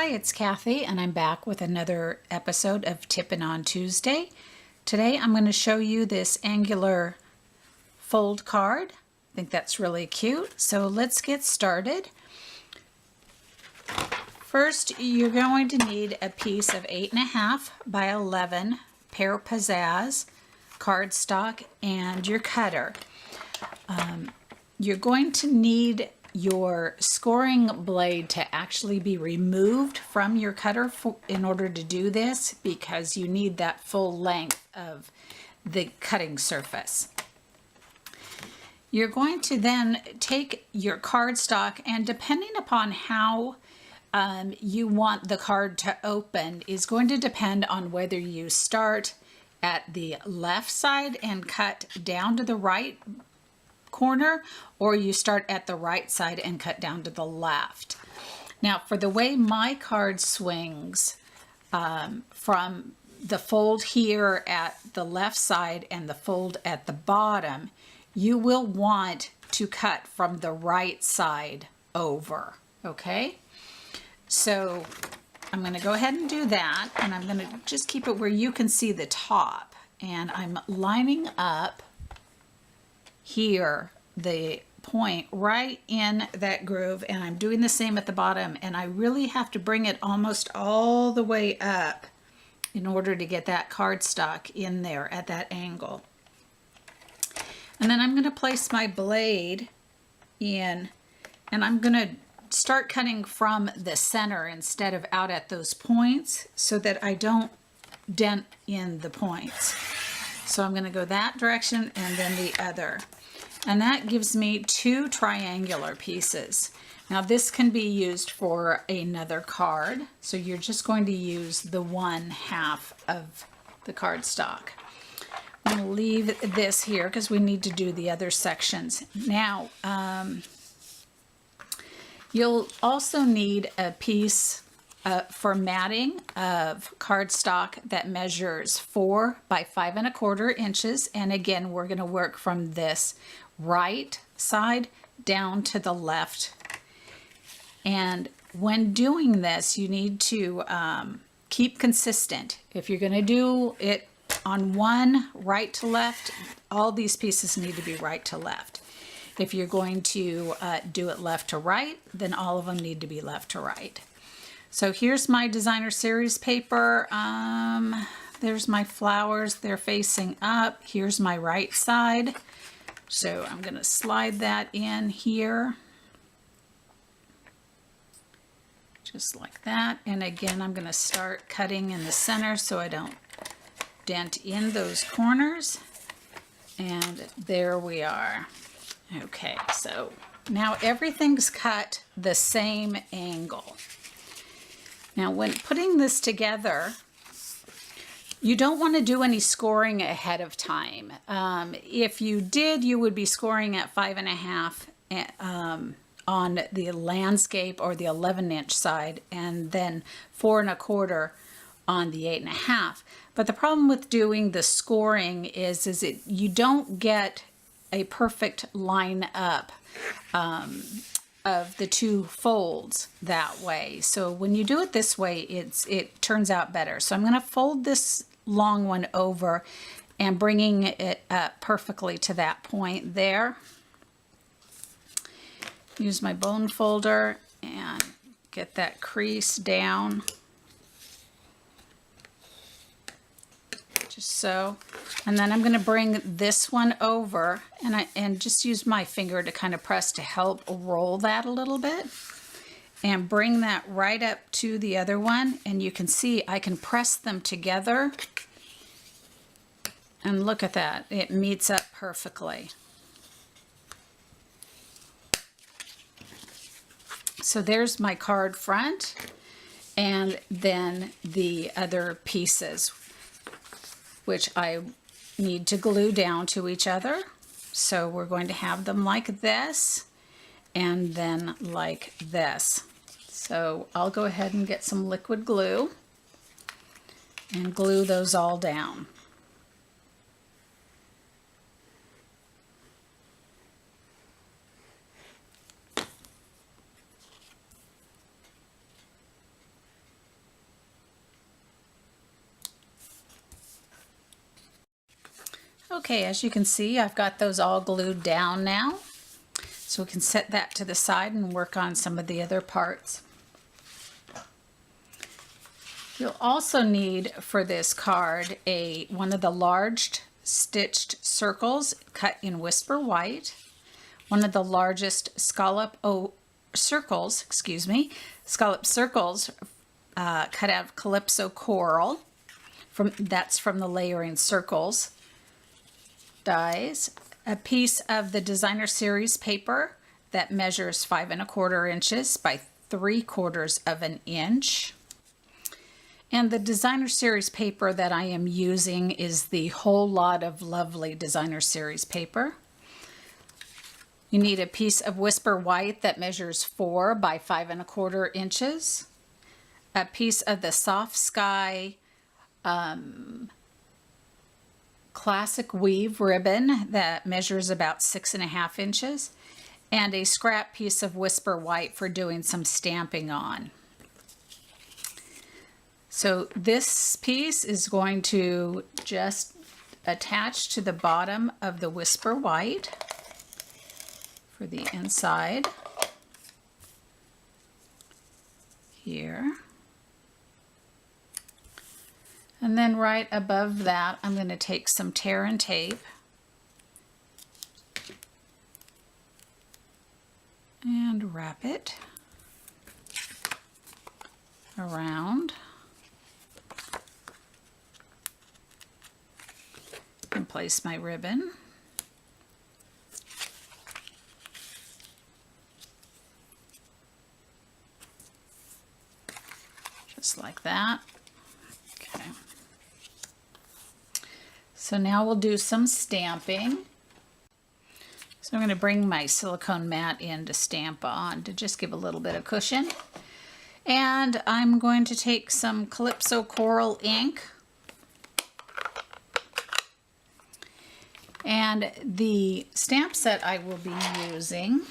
Hi, it's Kathy, and I'm back with another episode of Tippin' on Tuesday. Today I'm going to show you this angular fold card. I think that's really cute. So let's get started. First, you're going to need a piece of 8.5 by 11 pear pizzazz cardstock and your cutter. You're going to need your scoring blade to actually be removed from your cutter in order to do this, because you need that full length of the cutting surface. You're going to then take your cardstock, and depending upon how you want the card to open is going to depend on whether you start at the left side and cut down to the right corner, or you start at the right side and cut down to the left. Now, for the way my card swings, from the fold here at the left side and the fold at the bottom, you will want to cut from the right side over, okay? So I'm going to go ahead and do that, and I'm going to just keep it where you can see the top, and I'm lining up here the point right in that groove, and I'm doing the same at the bottom, and I really have to bring it almost all the way up in order to get that cardstock in there at that angle. And then I'm going to place my blade in, and I'm going to start cutting from the center instead of out at those points so that I don't dent in the points. So I'm going to go that direction and then the other. And that gives me two triangular pieces. Now this can be used for another card. So you're just going to use the one half of the cardstock. I'm going to leave this here because we need to do the other sections. Now, you'll also need a piece for matting of cardstock that measures 4 by 5¼ inches. And again, we're going to work from this right side down to the left. And when doing this, you need to keep consistent. If you're going to do it on one right to left, all these pieces need to be right to left. If you're going to do it left to right, then all of them need to be left to right. So here's my designer series paper. There's my flowers. They're facing up. Here's my right side. So I'm going to slide that in here. Just like that. And again, I'm going to start cutting in the center so I don't dent in those corners. And there we are. Okay, so now everything's cut the same angle. Now when putting this together, you don't want to do any scoring ahead of time. If you did, you would be scoring at 5.5 on the landscape or the 11-inch side, and then 4¼ on the 8.5. But the problem with doing the scoring is you don't get a perfect line up of the two folds that way. So when you do it this way, it turns out better. So I'm going to fold this long one over and bringing it up perfectly to that point there. Use my bone folder and get that crease down. Just so. And then I'm going to bring this one over and just use my finger to kind of press to help roll that a little bit, and bring that right up to the other one. And you can see I can press them together, and look at that, it meets up perfectly. So there's my card front, and then the other pieces, which I need to glue down to each other. So we're going to have them like this, and then like this. So I'll go ahead and get some liquid glue and glue those all down. Okay, as you can see, I've got those all glued down now. So we can set that to the side and work on some of the other parts. You'll also need for this card one of the large stitched circles cut in Whisper White, one of the largest scallop circles cut out of Calypso Coral. That's from the Layering Circles dies. A piece of the Designer Series paper that measures 5 1/4 inches by 3/4 of an inch. And the Designer Series paper that I am using is the Whole Lot of Lovely Designer Series paper. You need a piece of Whisper White that measures 4 by 5 1/4 inches. A piece of the Soft Sky Classic Weave ribbon that measures about 6 1/2 inches, and a scrap piece of Whisper White for doing some stamping on. So this piece is going to just attach to the bottom of the Whisper White for the inside here. And then right above that, I'm going to take some tear and tape and wrap it around. And place my ribbon. Just like that. Okay. So now we'll do some stamping. So I'm going to bring my silicone mat in to stamp on to just give a little bit of cushion. And I'm going to take some Calypso Coral ink. And the stamp set I will be using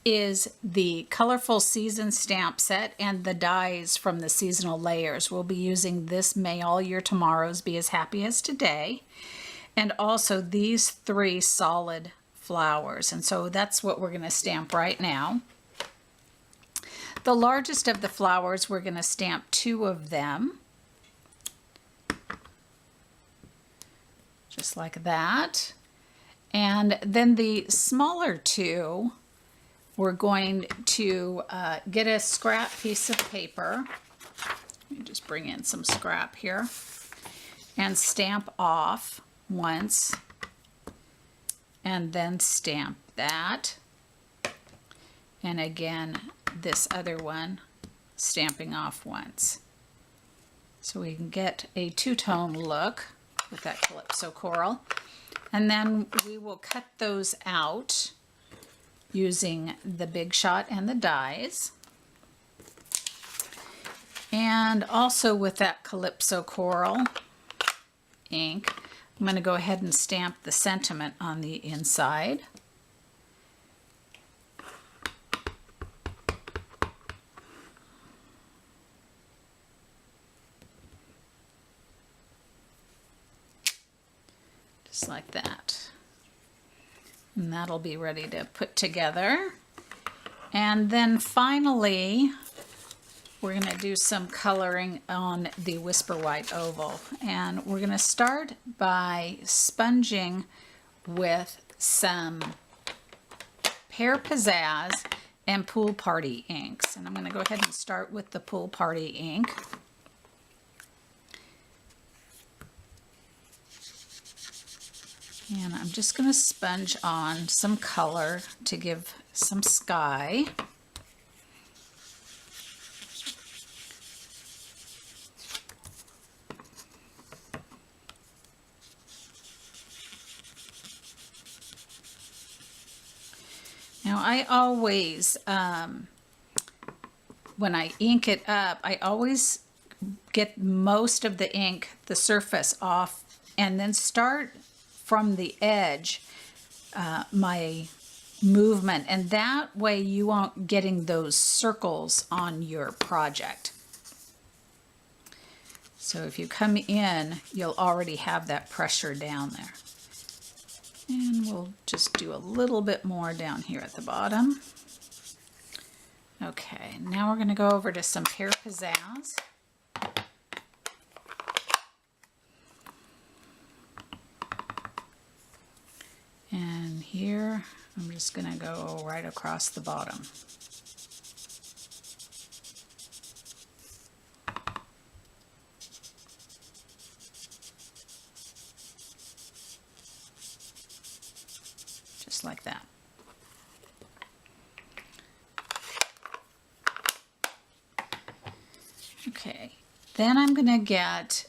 is the Colorful Season stamp set and the dies from the seasonal layers. We'll be using this May All Your Tomorrows Be As Happy As Today, and also these 3 solid flowers. And so that's what we're going to stamp right now. The largest of the flowers, we're going to stamp 2 of them. Just like that. And then the smaller 2, we're going to get a scrap piece of paper. Let me just bring in some scrap here. And stamp off once. And then stamp that. And again, this other one, stamping off once. So we can get a 2-tone look with that Calypso Coral. And then we will cut those out using the Big Shot and the dies. And also with that Calypso Coral ink, I'm going to go ahead and stamp the sentiment on the inside. Just like that. And that'll be ready to put together. And then finally, we're going to do some coloring on the Whisper White oval. And we're going to start by sponging with some Pear Pizzazz and Pool Party inks. And I'm going to go ahead and start with the Pool Party ink. And I'm just going to sponge on some color to give some sky. Now I always, when I ink it up, I always get most of the ink, the surface off, and then start from the edge my movement, and that way you won't getting those circles on your project. So if you come in, you'll already have that pressure down there. And we'll just do a little bit more down here at the bottom. Okay, now we're going to go over to some Pear Pizzazz. And here, I'm just going to go right across the bottom. Just like that. Okay, then I'm going to get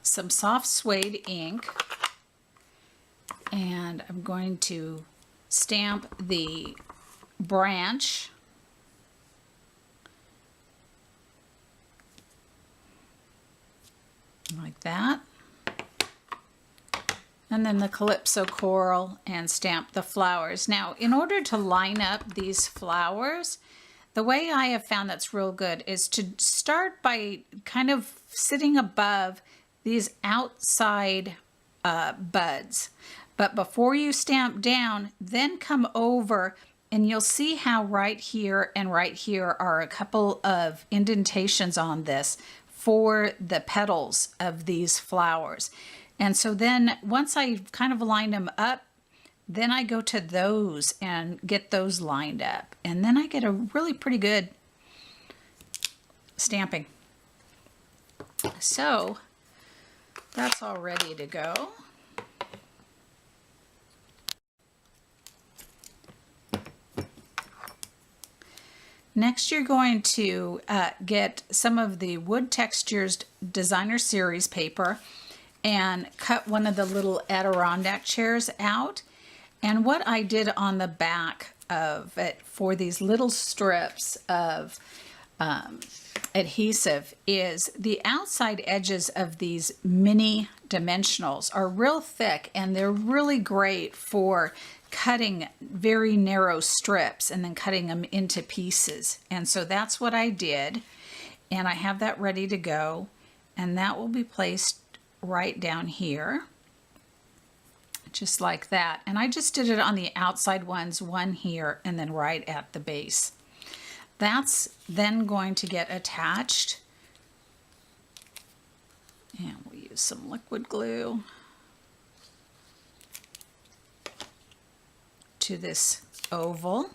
some soft suede ink, and I'm going to stamp the branch like that, and then the Calypso coral, and stamp the flowers. Now, in order to line up these flowers, the way I have found that's real good is to start by kind of sitting above these outside buds. But before you stamp down, then come over, and you'll see how right here and right here are a couple of indentations on this for the petals of these flowers. And so then once I've kind of lined them up, then I go to those and get those lined up. And then I get a really pretty good stamping. So that's all ready to go. Next, you're going to get some of the Wood Textures Designer Series paper and cut one of the little Adirondack chairs out. And what I did on the back of it for these little strips of adhesive is the outside edges of these mini dimensionals are real thick, and they're really great for cutting very narrow strips and then cutting them into pieces. And so that's what I did, and I have that ready to go, and that will be placed right down here, just like that. And I just did it on the outside ones, one here and then right at the base. That's then going to get attached, and we'll use some liquid glue to this oval,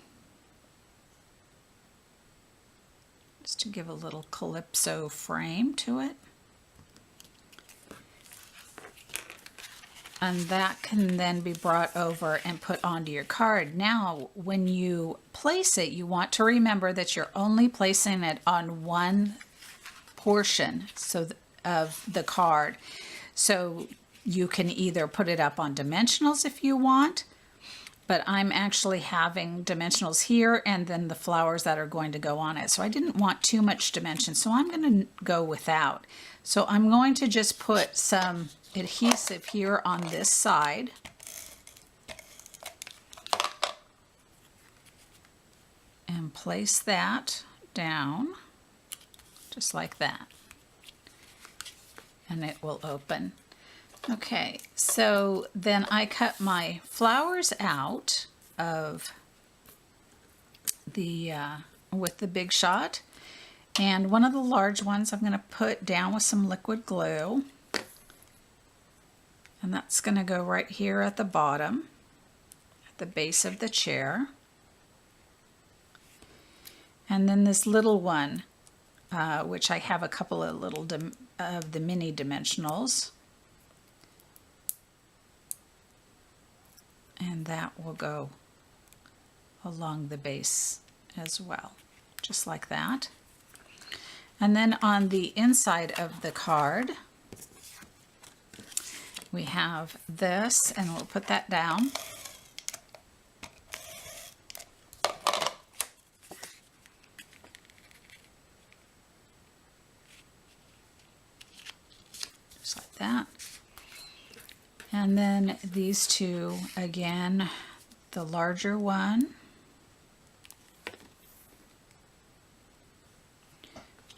just to give a little calypso frame to it. And that can then be brought over and put onto your card. Now, when you place it, you want to remember that you're only placing it on one portion of the card. So you can either put it up on dimensionals if you want, but I'm actually having dimensionals here and then the flowers that are going to go on it. So I didn't want too much dimension, so I'm going to go without. So I'm going to just put some adhesive here on this side. And place that down, just like that. And it will open. Okay, so then I cut my flowers out of the, with the Big Shot. And one of the large ones I'm going to put down with some liquid glue. And that's going to go right here at the bottom, at the base of the chair. And then this little one, which I have a couple of little of the mini dimensionals. And that will go along the base as well, just like that. And then on the inside of the card, we have this, and we'll put that down. Just like that. And then these two, again, the larger one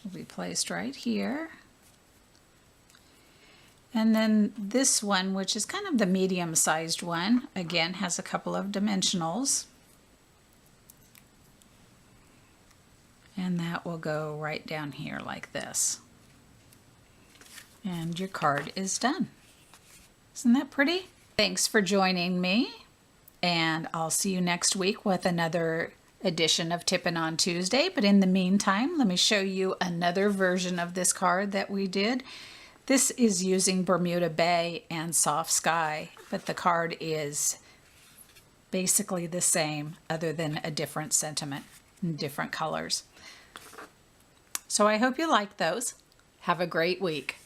will be placed right here. And then this one, which is kind of the medium-sized one, again has a couple of dimensionals. And that will go right down here like this. And your card is done. Isn't that pretty? Thanks for joining me, and I'll see you next week with another edition of Tippin' on Tuesday. But in the meantime, let me show you another version of this card that we did. This is using Bermuda Bay and Soft Sky, but the card is basically the same other than a different sentiment and different colors. So I hope you like those. Have a great week.